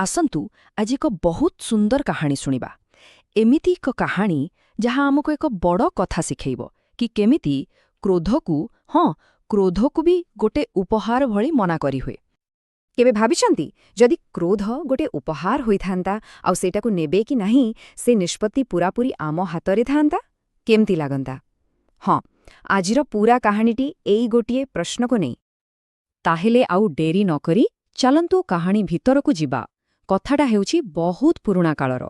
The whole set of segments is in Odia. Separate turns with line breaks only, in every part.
ଆସନ୍ତୁ ଆଜି ଏକ ବହୁତ ସୁନ୍ଦର କାହାଣୀ ଶୁଣିବା। ଏମିତି ଏକ କାହାଣୀ ଯାହା ଆମକୁ ଏକ ବଡ଼ କଥା ଶିଖେଇବ କି କେମିତି କ୍ରୋଧକୁ ବି ଗୋଟେ ଉପହାର ଭଳି ମନା କରିହୁଏ।
କେବେ ଭାବିଛନ୍ତି ଯଦି କ୍ରୋଧ ଗୋଟେ ଉପହାର ହୋଇଥାନ୍ତା ଆଉ ସେଇଟାକୁ ନେବେ କି ନାହିଁ ସେ ନିଷ୍ପତ୍ତି ପୂରାପୂରି ଆମ ହାତରେ ଥାନ୍ତା, କେମିତି ଲାଗନ୍ତା? ହଁ, ଆଜିର ପୂରା କାହାଣୀଟି ଏଇ ଗୋଟିଏ ପ୍ରଶ୍ନକୁ ନେଇ।
ତାହେଲେ ଆଉ ଡେରି ନ କରି ଚାଲନ୍ତୁ କାହାଣୀ ଭିତରକୁ ଯିବା। କଥାଟା ହେଉଛି ବହୁତ ପୁରୁଣା କାଳର।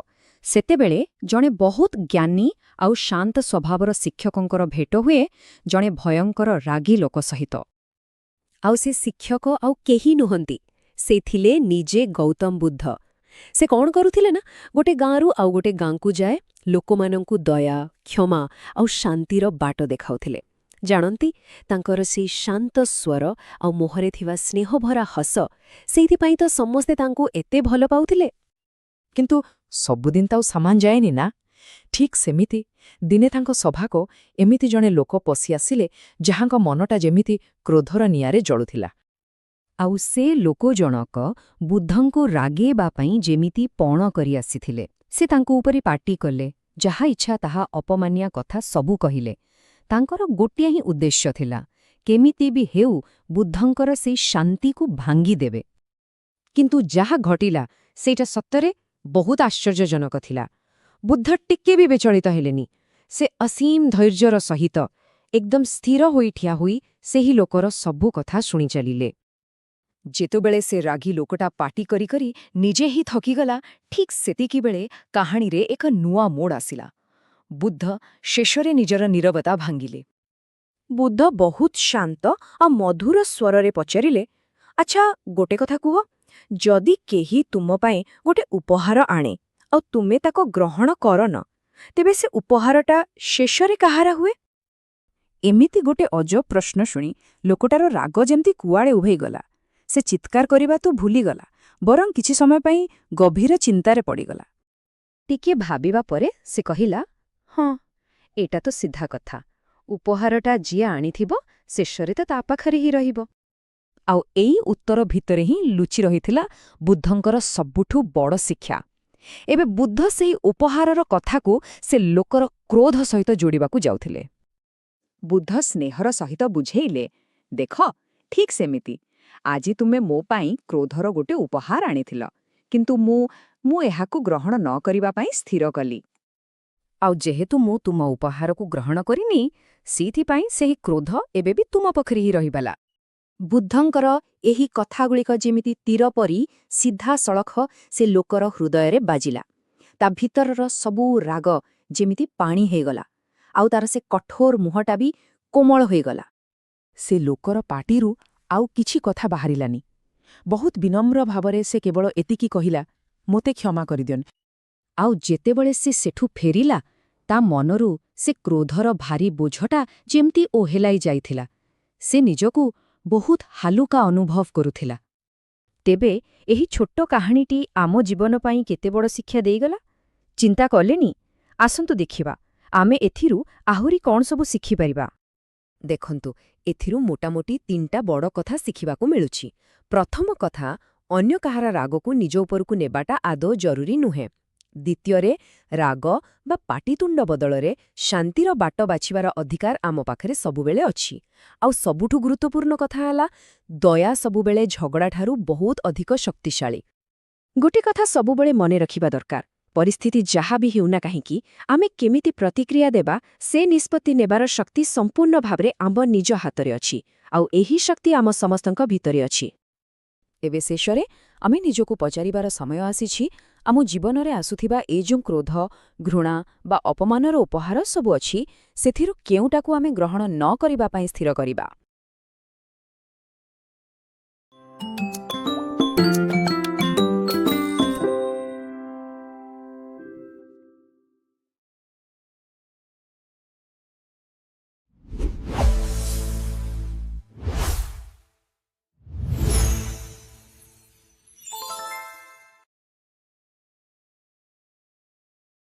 ସେତେବେଳେ ଜଣେ ବହୁତ ଜ୍ଞାନୀ ଆଉ ଶାନ୍ତ ସ୍ୱଭାବର ଶିକ୍ଷକଙ୍କର ଭେଟ ହୁଏ ଜଣେ ଭୟଙ୍କର ରାଗୀ ଲୋକ ସହିତ।
ଆଉ ସେ ଶିକ୍ଷକ ଆଉ କେହି ନୁହନ୍ତି, ସେ ଥିଲେ ନିଜେ ଗୌତମ ବୁଦ୍ଧ। ସେ କ'ଣ କରୁଥିଲେ ନା, ଗୋଟେ ଗାଁରୁ ଆଉ ଗୋଟେ ଗାଁକୁ ଯାଏ ଲୋକମାନଙ୍କୁ ଦୟା, କ୍ଷମା ଆଉ ଶାନ୍ତିର ବାଟ ଦେଖାଉଥିଲେ। ଜାଣନ୍ତି, ତାଙ୍କର ସେଇ ଶାନ୍ତ ସ୍ୱର ଆଉ ମୁହଁରେ ଥିବା ସ୍ନେହଭରା ହସ, ସେଇଥିପାଇଁ ତ ସମସ୍ତେ ତାଙ୍କୁ ଏତେ ଭଲ ପାଉଥିଲେ।
କିନ୍ତୁ ସବୁଦିନ ତ ଆଉ ସମାନ ଯାଏନି ନା। ଠିକ୍ ସେମିତି ଦିନେ ତାଙ୍କ ସଭାକୁ ଏମିତି ଜଣେ ଲୋକ ପଶି ଆସିଲେ ଯାହାଙ୍କ ମନଟା ଯେମିତି କ୍ରୋଧର ନିଆଁରେ ଜଳୁଥିଲା। ଆଉ ସେ ଲୋକ ଜଣକ ବୁଦ୍ଧଙ୍କୁ ରାଗେଇବା ପାଇଁ ଯେମିତି ପଣ କରି ଆସିଥିଲେ। ସେ ତାଙ୍କ ଉପରେ ପାଟି କଲେ, ଯାହା ଇଚ୍ଛା ତାହା ଅପମାନିଆ କଥା ସବୁ କହିଲେ। ତାଙ୍କର ଗୋଟିଏ ହିଁ ଉଦ୍ଦେଶ୍ୟ ଥିଲା, କେମିତି ବି ହେଉ ବୁଦ୍ଧଙ୍କର ସେଇ ଶାନ୍ତିକୁ ଭାଙ୍ଗିଦେବେ। କିନ୍ତୁ ଯାହା ଘଟିଲା ସେଇଟା ସତରେ ବହୁତ ଆଶ୍ଚର୍ଯ୍ୟଜନକ ଥିଲା। ବୁଦ୍ଧ ଟିକେ ବି ବିଚଳିତ ହେଲେନି। ସେ ଅସୀମ ଧୈର୍ଯ୍ୟର ସହିତ ଏକଦମ ସ୍ଥିର ହୋଇ ଠିଆ ହୋଇ ସେହି ଲୋକର ସବୁ କଥା ଶୁଣି ଚାଲିଲେ। ଯେତେବେଳେ ସେ ରାଗୀ ଲୋକଟା ପାଟି କରି କରି ନିଜେ ହିଁ ଥକିଗଲା, ଠିକ୍ ସେତିକିବେଳେ କାହାଣୀରେ ଏକ ନୂଆ ମୋଡ଼ ଆସିଲା। ବୁଦ୍ଧ ଶେଷରେ ନିଜର ନୀରବତା ଭାଙ୍ଗିଲେ।
ବୁଦ୍ଧ ବହୁତ ଶାନ୍ତ ଆଉ ମଧୁର ସ୍ୱରରେ ପଚାରିଲେ, ଆଚ୍ଛା, ଗୋଟେ କଥା କୁହ, ଯଦି କେହି ତୁମ ପାଇଁ ଗୋଟେ ଉପହାର ଆଣେ ଆଉ ତୁମେ ତାକୁ ଗ୍ରହଣ କରନ, ତେବେ ସେ ଉପହାରଟା ଶେଷରେ କାହାର ହୁଏ?
ଏମିତି ଗୋଟେ ଅଜବ ପ୍ରଶ୍ନ ଶୁଣି ଲୋକଟାର ରାଗ ଯେମିତି କୁଆଡ଼େ ଉଭେଇଗଲା। ସେ ଚିତ୍କାର କରିବା ତ ଭୁଲିଗଲା, ବରଂ କିଛି ସମୟ ପାଇଁ ଗଭୀର ଚିନ୍ତାରେ ପଡ଼ିଗଲା। ଟିକିଏ ଭାବିବା ପରେ ସେ କହିଲା, ହଁ, ଏଇଟା ତ ସିଧା କଥା। ଉପହାରଟା ଯିଏ ଆଣିଥିବ ଶେଷରେ ତ ତା ପାଖରେ ହିଁ ରହିବ। ଆଉ ଏଇ ଉତ୍ତର ଭିତରେ ହିଁ ଲୁଚି ରହିଥିଲା ବୁଦ୍ଧଙ୍କର ସବୁଠୁ ବଡ଼ ଶିକ୍ଷା। ଏବେ ବୁଦ୍ଧ ସେହି ଉପହାରର କଥାକୁ ସେ ଲୋକର କ୍ରୋଧ ସହିତ ଯୋଡ଼ିବାକୁ ଯାଉଥିଲେ। ବୁଦ୍ଧ ସ୍ନେହର ସହିତ ବୁଝେଇଲେ, ଦେଖ, ଠିକ୍ ସେମିତି ଆଜି ତୁମେ ମୋ ପାଇଁ କ୍ରୋଧର ଗୋଟେ ଉପହାର ଆଣିଥିଲ, କିନ୍ତୁ ମୁଁ ଏହାକୁ ଗ୍ରହଣ ନ କରିବା ପାଇଁ ସ୍ଥିର କଲି। ଆଉ ଯେହେତୁ ମୁଁ ତୁମ ଉପହାରକୁ ଗ୍ରହଣ କରିନି, ସେଇଥିପାଇଁ ସେହି କ୍ରୋଧ ଏବେ ବି ତୁମ ପାଖରେ ହିଁ ରହିଗଲା। ବୁଦ୍ଧଙ୍କର ଏହି କଥାଗୁଡ଼ିକ ଯେମିତି ତୀର ପରି ସିଧାସଳଖ ସେ ଲୋକର ହୃଦୟରେ ବାଜିଲା। ତା ଭିତରର ସବୁ ରାଗ ଯେମିତି ପାଣି ହେଇଗଲା, ଆଉ ତାର ସେ କଠୋର ମୁହଁଟା ବି କୋମଳ ହୋଇଗଲା। ସେ ଲୋକର ପାଟିରୁ ଆଉ କିଛି କଥା ବାହାରିଲାନି। ବହୁତ ବିନମ୍ର ଭାବରେ ସେ କେବଳ ଏତିକି କହିଲା, ମୋତେ କ୍ଷମା କରିଦିଅନି। ଆଉ ଯେତେବେଳେ ସେ ସେଠୁ ଫେରିଲା, ତା ମନରୁ ସେ କ୍ରୋଧର ଭାରୀ ବୋଝଟା ଯେମିତି ଓହେଲାଇ ଯାଇଥିଲା। ସେ ନିଜକୁ ବହୁତ ହାଲୁକା ଅନୁଭବ କରୁଥିଲା। ତେବେ ଏହି ଛୋଟ କାହାଣୀଟି ଆମ ଜୀବନ ପାଇଁ କେତେ ବଡ଼ ଶିକ୍ଷା ଦେଇଗଲା? ଚିନ୍ତା କଲେନି? ଆସନ୍ତୁ ଦେଖିବା ଆମେ ଏଥିରୁ ଆହୁରି କ'ଣ ସବୁ ଶିଖିପାରିବା। ଦେଖନ୍ତୁ, ଏଥିରୁ ମୋଟାମୋଟି 3ଟା ବଡ଼ କଥା ଶିଖିବାକୁ ମିଳୁଛି। ପ୍ରଥମ କଥା, ଅନ୍ୟ କାହାର ରାଗକୁ ନିଜ ଉପରକୁ ନେବାଟା ଆଦୌ ଜରୁରୀ ନୁହେଁ। ଦ୍ୱିତୀୟରେ, ରାଗ ବା ପାଟିତୁଣ୍ଡ ବଦଳରେ ଶାନ୍ତିର ବାଟ ବାଛିବାର ଅଧିକାର ଆମ ପାଖରେ ସବୁବେଳେ ଅଛି। ଆଉ ସବୁଠୁ ଗୁରୁତ୍ୱପୂର୍ଣ୍ଣ କଥା ହେଲା, ଦୟା ସବୁବେଳେ ଝଗଡ଼ାଠାରୁ ବହୁତ ଅଧିକ ଶକ୍ତିଶାଳୀ। ଗୋଟେ କଥା ସବୁବେଳେ ମନେ ରଖିବା ଦରକାର, ପରିସ୍ଥିତି ଯାହା ବି ହେଉନା କାହିଁକି, ଆମେ କେମିତି ପ୍ରତିକ୍ରିୟା ଦେବା ସେ ନିଷ୍ପତ୍ତି ନେବାର ଶକ୍ତି ସମ୍ପୂର୍ଣ୍ଣ ଭାବରେ ଆମ ନିଜ ହାତରେ ଅଛି। ଆଉ ଏହି ଶକ୍ତି ଆମ ସମସ୍ତଙ୍କ ଭିତରେ ଅଛି। ଏବେ ଶେଷରେ ଆମେ ନିଜକୁ ପଚାରିବାର ସମୟ ଆସିଛି, ଆମ ଜୀବନରେ ଆସୁଥିବା ଏ ଯେଉଁ କ୍ରୋଧ, ଘୃଣା ବା ଅପମାନର ଉପହାର ସବୁ ଅଛି, ସେଥିରୁ କେଉଁଟାକୁ ଆମେ ଗ୍ରହଣ ନ କରିବା ପାଇଁ ସ୍ଥିର କରିବା।